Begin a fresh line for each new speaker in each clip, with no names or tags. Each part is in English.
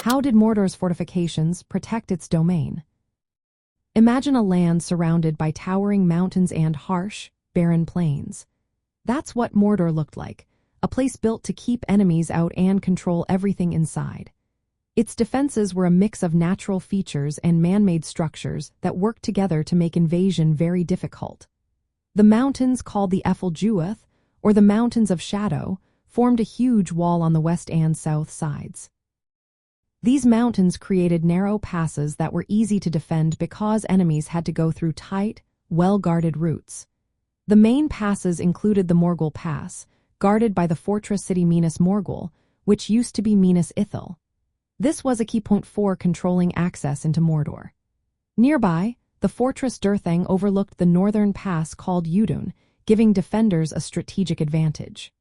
How did Mordor's fortifications protect its domain? Imagine a land surrounded by towering mountains and harsh, barren plains. That's what Mordor looked like, a place built to keep enemies out and control everything inside. Its defenses were a mix of natural features and man-made structures that worked together to make invasion very difficult. The mountains, called the Jueth, or the Mountains of Shadow, formed a huge wall on the west and south sides. These mountains created narrow passes that were easy to defend because enemies had to go through tight, well-guarded routes. The main passes included the Morgul Pass, guarded by the fortress city Minas Morgul, which used to be Minas Ithil. This was a key point for controlling access into Mordor. Nearby, the fortress Durthang overlooked the northern pass called Udun, giving defenders a strategic advantage.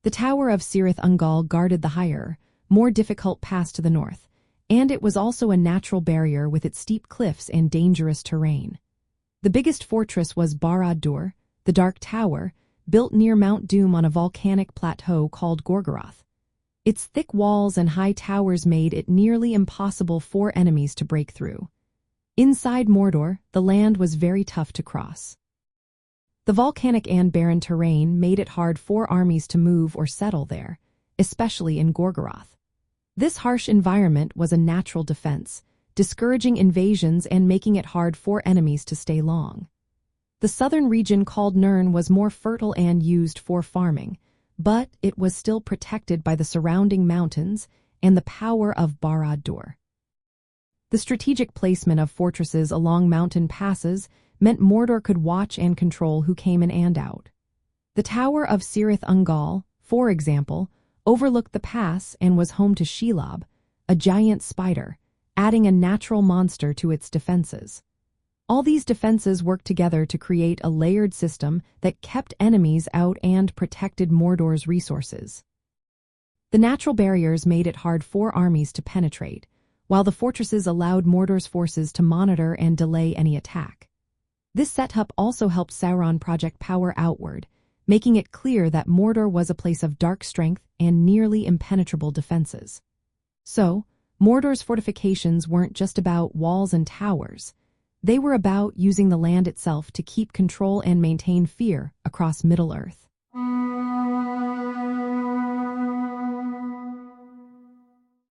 The Tower of Cirith Ungol guarded the higher, more difficult pass to the north, and it was also a natural barrier with its steep cliffs and dangerous terrain. The biggest fortress was Barad-dûr, the Dark Tower, built near Mount Doom on a volcanic plateau called Gorgoroth. Its thick walls and high towers made it nearly impossible for enemies to break through. Inside Mordor, the land was very tough to cross. The volcanic and barren terrain made it hard for armies to move or settle there, especially in Gorgoroth. This harsh environment was a natural defense, discouraging invasions and making it hard for enemies to stay long. The southern region called Nirn was more fertile and used for farming, but it was still protected by the surrounding mountains and the power of Barad-dûr. The strategic placement of fortresses along mountain passes meant Mordor could watch and control who came in and out. The Tower of Cirith Ungol, for example, overlooked the pass and was home to Shelob, a giant spider, adding a natural monster to its defenses. All these defenses worked together to create a layered system that kept enemies out and protected Mordor's resources. The natural barriers made it hard for armies to penetrate, while the fortresses allowed Mordor's forces to monitor and delay any attack. This setup also helped Sauron project power outward, making it clear that Mordor was a place of dark strength and nearly impenetrable defenses. So, Mordor's fortifications weren't just about walls and towers. They were about using the land itself to keep control and maintain fear across Middle-earth.